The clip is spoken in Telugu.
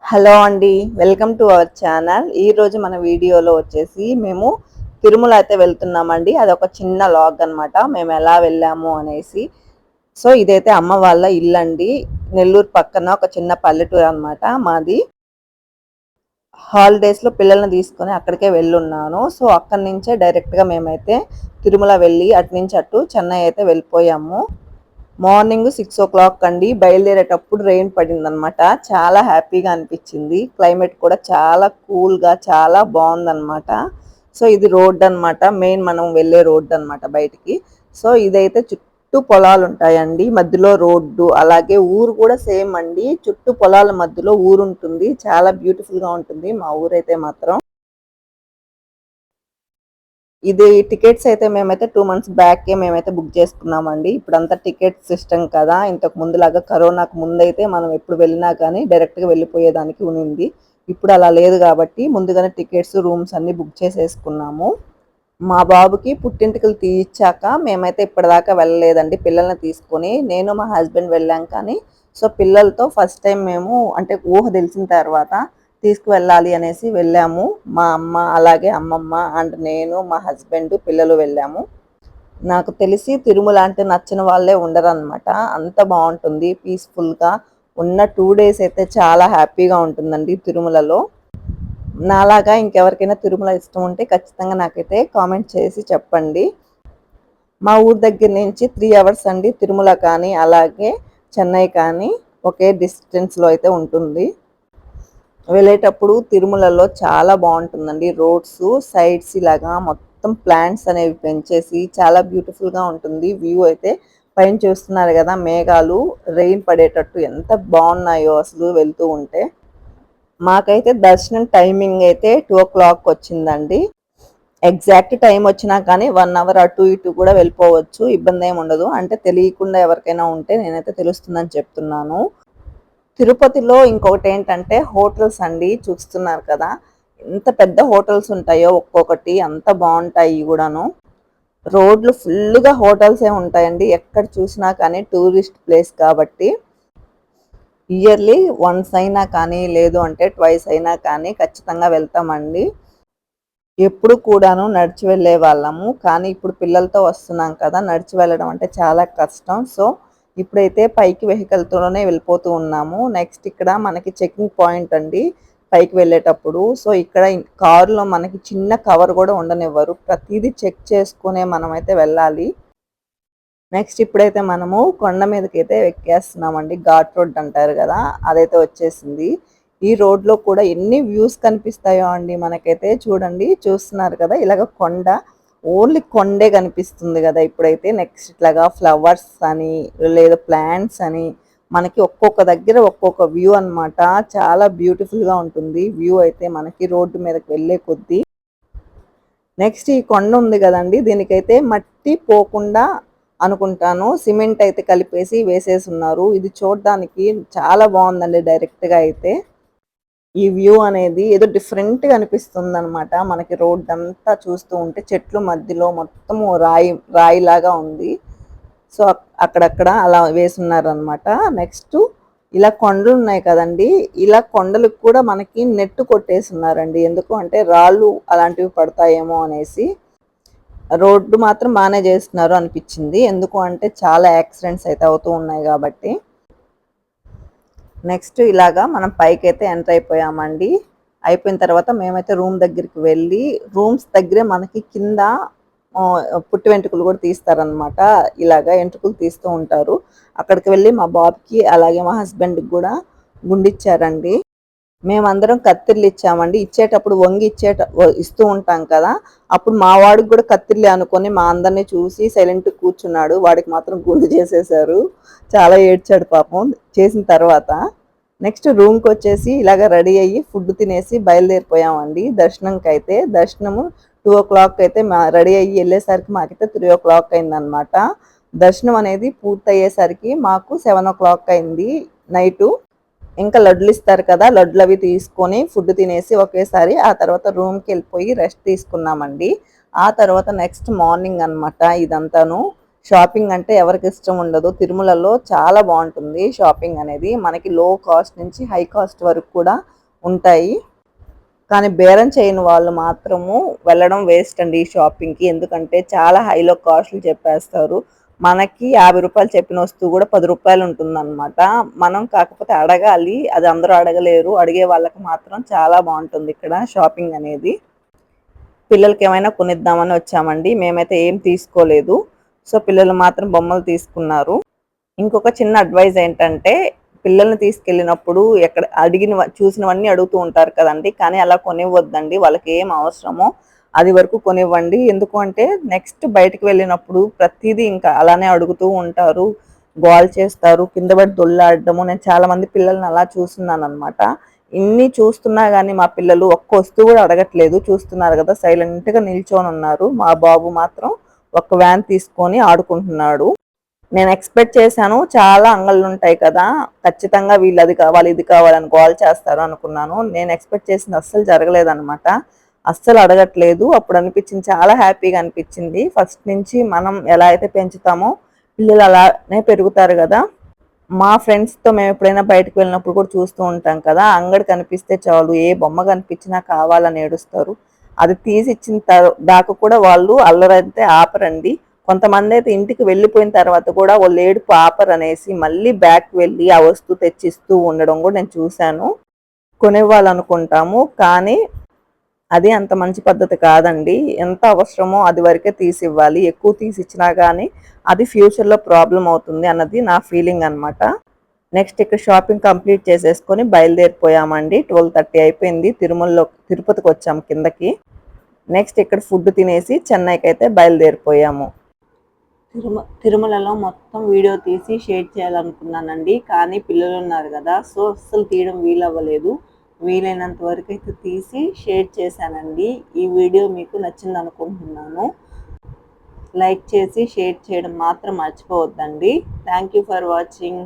హలో అండి, వెల్కమ్ టు అవర్ ఛానల్. ఈరోజు మన వీడియోలో వచ్చేసి మేము తిరుమల అయితే వెళ్తున్నామండి. అదొక చిన్న లాగ్ అనమాట, మేము ఎలా వెళ్ళాము అనేసి. సో ఇదైతే అమ్మ వాళ్ళ ఇల్లు అండి. నెల్లూరు పక్కన ఒక చిన్న పల్లెటూరు అనమాట మాది. హాలిడేస్లో పిల్లల్ని తీసుకొని అక్కడికే వెళ్ళున్నాను. సో అక్కడి నుంచే డైరెక్ట్గా మేమైతే తిరుమల వెళ్ళి అటు నుంచి అటు చెన్నై అయితే వెళ్ళిపోయాము. మార్నింగ్ 6 o'clock అండి. బయలుదేరేటప్పుడు రెయిన్ పడిందనమాట. చాలా హ్యాపీగా అనిపించింది. క్లైమేట్ కూడా చాలా కూల్గా చాలా బాగుందనమాట. సో ఇది రోడ్ అనమాట, మెయిన్ మనం వెళ్ళే రోడ్ అనమాట బయటికి. సో ఇదైతే చుట్టూ పొలాలు ఉంటాయండి, మధ్యలో రోడ్డు, అలాగే ఊరు కూడా సేమ్ అండి. చుట్టూ పొలాల మధ్యలో ఊరు ఉంటుంది. చాలా బ్యూటిఫుల్గా ఉంటుంది మా ఊరైతే మాత్రం. ఇది టికెట్స్ అయితే మేమైతే 2 months బ్యాకే మేమైతే బుక్ చేసుకున్నామండి. ఇప్పుడంతా టికెట్ సిస్టమ్ కదా, ఇంతకు ముందులాగా కరోనాకు ముందైతే మనం ఎప్పుడు వెళ్ళినా కానీ డైరెక్ట్గా వెళ్ళిపోయేదానికి ఉనింది. ఇప్పుడు అలా లేదు కాబట్టి ముందుగానే టికెట్స్, రూమ్స్ అన్నీ బుక్ చేసేసుకున్నాము. మా బాబుకి పుట్టింటికలు తీయించాక మేమైతే ఇప్పటిదాకా వెళ్ళలేదండి పిల్లల్ని తీసుకొని. నేను మా హస్బెండ్ వెళ్ళాం కానీ, సో పిల్లలతో ఫస్ట్ టైం మేము, అంటే ఊహ తెలిసిన తర్వాత తీసుకువెళ్ళాలి అనేసి వెళ్ళాము. మా అమ్మ, అలాగే అమ్మమ్మ అండ్ నేను, మా హస్బెండ్, పిల్లలు వెళ్ళాము. నాకు తెలిసి తిరుమల అంటే నచ్చిన వాళ్ళే ఉండరనమాట. అంత బాగుంటుంది పీస్ఫుల్గా. ఉన్న 2 days అయితే చాలా హ్యాపీగా ఉంటుందండి తిరుమలలో. నాలాగా ఇంకెవరికైనా తిరుమల ఇష్టం ఉంటే ఖచ్చితంగా నాకైతే కామెంట్ చేసి చెప్పండి. మా ఊరు దగ్గర నుంచి 3 hours అండి తిరుమల కానీ, అలాగే చెన్నై కానీ ఒకే డిస్టెన్స్లో అయితే ఉంటుంది. వెళ్ళేటప్పుడు తిరుమలలో చాలా బాగుంటుందండి. రోడ్స్, సైడ్స్ ఇలాగా మొత్తం ప్లాంట్స్ అనేవి పెంచేసి చాలా బ్యూటిఫుల్గా ఉంటుంది. వ్యూ అయితే పైన చూస్తున్నారు కదా, మేఘాలు రెయిన్ పడేటట్టు ఎంత బాగున్నాయో అసలు వెళ్తూ ఉంటే. మాకైతే దర్శనం టైమింగ్ అయితే 2 o'clock వచ్చిందండి. ఎగ్జాక్ట్ టైం వచ్చినా కానీ 1 hour అటు ఇటు కూడా వెళ్ళిపోవచ్చు, ఇబ్బంది ఏమి ఉండదు. అంటే తెలియకుండా ఎవరికైనా ఉంటే నేనైతే తెలుస్తుందని చెప్తున్నాను. తిరుపతిలో ఇంకొకటి ఏంటంటే హోటల్స్ అండి, చూస్తున్నారు కదా ఎంత పెద్ద హోటల్స్ ఉంటాయో, ఒక్కొక్కటి అంత బాగుంటాయి కూడాను. రోడ్లు ఫుల్గా హోటల్సే ఉంటాయండి ఎక్కడ చూసినా కానీ, టూరిస్ట్ ప్లేస్ కాబట్టి. ఇయర్లీ వన్స్ అయినా కానీ, లేదు అంటే ట్వైస్ అయినా కానీ ఖచ్చితంగా వెళ్తామండి. ఎప్పుడు కూడాను నడిచి వెళ్ళే వాళ్ళము, కానీ ఇప్పుడు పిల్లలతో వస్తున్నాం కదా, నడిచి వెళ్ళడం అంటే చాలా కష్టం. సో ఇప్పుడైతే పైకి వెహికల్తోనే వెళ్ళిపోతూ ఉన్నాము. నెక్స్ట్ ఇక్కడ మనకి చెకింగ్ పాయింట్ అండి పైకి వెళ్ళేటప్పుడు. సో ఇక్కడ కారులో మనకి చిన్న కవర్ కూడా ఉండనివ్వరు, ప్రతిదీ చెక్ చేసుకునే మనమైతే వెళ్ళాలి. నెక్స్ట్ ఇప్పుడైతే మనము కొండ మీదకి అయితే ఎక్కేస్తున్నామండి. ఘాట్ రోడ్ అంటారు కదా, అదైతే వచ్చేసింది. ఈ రోడ్లో కూడా ఎన్ని వ్యూస్ కనిపిస్తాయో అండి మనకైతే. చూడండి, చూస్తున్నారు కదా, ఇలాగ కొండ, ఓన్లీ కొండే కనిపిస్తుంది కదా ఇప్పుడైతే. నెక్స్ట్ ఇట్లాగా ఫ్లవర్స్ అని, లేదా ప్లాంట్స్ అని, మనకి ఒక్కొక్క దగ్గర ఒక్కొక్క వ్యూ అనమాట. చాలా బ్యూటిఫుల్గా ఉంటుంది వ్యూ అయితే మనకి రోడ్డు మీదకి వెళ్ళే కొద్దీ. నెక్స్ట్ ఈ కొండ ఉంది కదండి, దీనికైతే మట్టి పోకుండా అనుకుంటాను సిమెంట్ అయితే కలిపేసి వేసేసి ఉన్నారు. ఇది చూడడానికి చాలా బాగుందండి డైరెక్ట్గా అయితే. ఈ వ్యూ అనేది ఏదో డిఫరెంట్గా అనిపిస్తుంది అనమాట మనకి. రోడ్ అంతా చూస్తూ ఉంటే చెట్లు మధ్యలో మొత్తం రాయిలాగా ఉంది. సో అక్కడక్కడ అలా వేసున్నారు అనమాట. నెక్స్ట్ ఇలా కొండలు ఉన్నాయి కదండి, ఇలా కొండలకు కూడా మనకి నెట్ కొట్టేసి ఉన్నారండి. ఎందుకు అంటే రాళ్ళు అలాంటివి పడతాయేమో అనేసి. రోడ్డు మాత్రం బాగానే చేస్తున్నారు అనిపించింది, ఎందుకు అంటే చాలా యాక్సిడెంట్స్ అయితే అవుతూ ఉన్నాయి కాబట్టి. నెక్స్ట్ ఇలాగా మనం పైకి అయితే ఎంటర్ అయిపోయామండి. అయిపోయిన తర్వాత మేమైతే రూమ్ దగ్గరికి వెళ్ళి, రూమ్స్ దగ్గరే మనకి కింద పుట్టి వెంట్రుకలు కూడా తీస్తారనమాట. ఇలాగా వెంట్రుకలు తీస్తూ ఉంటారు. అక్కడికి వెళ్ళి మా బాబుకి అలాగే మా హస్బెండ్కి కూడా గుండిచ్చారండి. మేమందరం కత్తిర్లు ఇచ్చామండి. ఇచ్చేటప్పుడు వంగి ఇస్తూ ఉంటాం కదా, అప్పుడు మా వాడికి కూడా కత్తిర్లే అనుకొని మా అందరినీ చూసి సైలెంట్ కూర్చున్నాడు. వాడికి మాత్రం గుండు చేసేసారు, చాలా ఏడ్చాడు పాపం చేసిన తర్వాత. నెక్స్ట్ రూమ్కి వచ్చేసి ఇలాగ రెడీ అయ్యి ఫుడ్ తినేసి బయలుదేరిపోయామండి దర్శనంకి అయితే. దర్శనము 2 o'clock అయితే రెడీ అయ్యి వెళ్ళేసరికి మాకైతే 3 o'clock అయిందనమాట. దర్శనం అనేది పూర్తయ్యేసరికి మాకు 7 o'clock అయింది నైటు. ఇంకా లడ్లు ఇస్తారు కదా, లడ్లు అవి తీసుకొని ఫుడ్ తినేసి ఒకేసారి ఆ తర్వాత రూమ్కి వెళ్ళిపోయి రెస్ట్ తీసుకున్నామండి. ఆ తర్వాత నెక్స్ట్ మార్నింగ్ అనమాట ఇదంతాను. షాపింగ్ అంటే ఎవరికి ఇష్టం ఉండదు. తిరుమలలో చాలా బాగుంటుంది షాపింగ్ అనేది. మనకి లో కాస్ట్ నుంచి హై కాస్ట్ వరకు కూడా ఉంటాయి. కానీ బేరం చేయని వాళ్ళు మాత్రము వెళ్ళడం వేస్ట్ అండి ఈ షాపింగ్కి. ఎందుకంటే చాలా హైలో కాస్ట్లు చెప్పేస్తారు. మనకి 50 రూపాయలు చెప్పిన వస్తువు కూడా 10 రూపాయలు ఉంటుందన్నమాట. మనం కాకపోతే అడగాలి, అది అందరూ అడగలేరు. అడిగే వాళ్ళకి మాత్రం చాలా బాగుంటుంది ఇక్కడ షాపింగ్ అనేది. పిల్లలకి ఏమైనా కొనిద్దామని వచ్చామండి. మేమైతే ఏం తీసుకోలేదు. సో పిల్లలు మాత్రం బొమ్మలు తీసుకున్నారు. ఇంకొక చిన్న అడ్వైజ్ ఏంటంటే, పిల్లల్ని తీసుకెళ్ళినప్పుడు ఎక్కడ చూసినవన్నీ అడుగుతూ ఉంటారు కదండి. కానీ అలా కొనివ్వద్దండి. వాళ్ళకి ఏం అవసరమో అది వరకు కొనివ్వండి. ఎందుకు అంటే నెక్స్ట్ బయటికి వెళ్ళినప్పుడు ప్రతిదీ ఇంకా అలానే అడుగుతూ ఉంటారు, గోల్ చేస్తారు, కింద పడి దొల్లాడము. నేను చాలా మంది పిల్లల్ని అలా చూస్తున్నాను అనమాట. ఇన్ని చూస్తున్నా కానీ మా పిల్లలు ఒక్క వస్తువు కూడా అడగట్లేదు. చూస్తున్నారు కదా, సైలెంట్గా నిల్చొని ఉన్నారు. మా బాబు మాత్రం ఒక వ్యాన్ తీసుకొని ఆడుకుంటున్నాడు. నేను ఎక్స్పెక్ట్ చేశాను చాలా అంగళ్ళు ఉంటాయి కదా, ఖచ్చితంగా వీళ్ళు అది కావాలి ఇది కావాలని గోల్ చేస్తారు అనుకున్నాను. నేను ఎక్స్పెక్ట్ చేసింది అస్సలు జరగలేదన్నమాట. అస్సలు అడగట్లేదు. అప్పుడు అనిపించింది, చాలా హ్యాపీగా అనిపించింది. ఫస్ట్ నుంచి మనం ఎలా అయితే పెంచుతామో పిల్లలు అలానే పెరుగుతారు కదా. మా ఫ్రెండ్స్తో మేము ఎప్పుడైనా బయటకు వెళ్ళినప్పుడు కూడా చూస్తూ ఉంటాం కదా, అంగడి కనిపిస్తే చాలు ఏ బొమ్మ కనిపించినా కావాలని ఏడుస్తారు. అది తీసి ఇచ్చిన దాకా కూడా వాళ్ళు అల్లరైతే ఆపరండి. కొంతమంది అయితే ఇంటికి వెళ్ళిపోయిన తర్వాత కూడా వాళ్ళు ఏడుపు ఆపరు అనేసి మళ్ళీ బ్యాక్ వెళ్ళి ఆ వస్తువు తెచ్చిస్తూ ఉండడం కూడా నేను చూశాను. కొనివ్వాలనుకుంటాము కానీ అది అంత మంచి పద్ధతి కాదండి. ఎంత అవసరమో అది వరకే తీసి ఇవ్వాలి. ఎక్కువ తీసి ఇచ్చినా కానీ అది ఫ్యూచర్లో ప్రాబ్లం అవుతుంది అన్నది నా ఫీలింగ్ అనమాట. నెక్స్ట్ ఇక్కడ షాపింగ్ కంప్లీట్ చేసేసుకొని బయలుదేరిపోయామండి. 12:30 అయిపోయింది. తిరుపతికి వచ్చాము కిందకి. నెక్స్ట్ ఇక్కడ ఫుడ్ తినేసి చెన్నైకి అయితే బయలుదేరిపోయాము. తిరుమలలో మొత్తం వీడియో తీసి షేర్ చేయాలనుకున్నానండి. కానీ పిల్లలు ఉన్నారు కదా, సో అస్సలు తీయడం వీలవ్వలేదు. వీలైనంత వరకు అయితే తీసి షేర్ చేశానండి. ఈ వీడియో మీకు నచ్చింది అనుకుంటున్నాను. లైక్ చేసి షేర్ చేయడం మాత్రం మర్చిపోవద్దండి. Thank you for watching.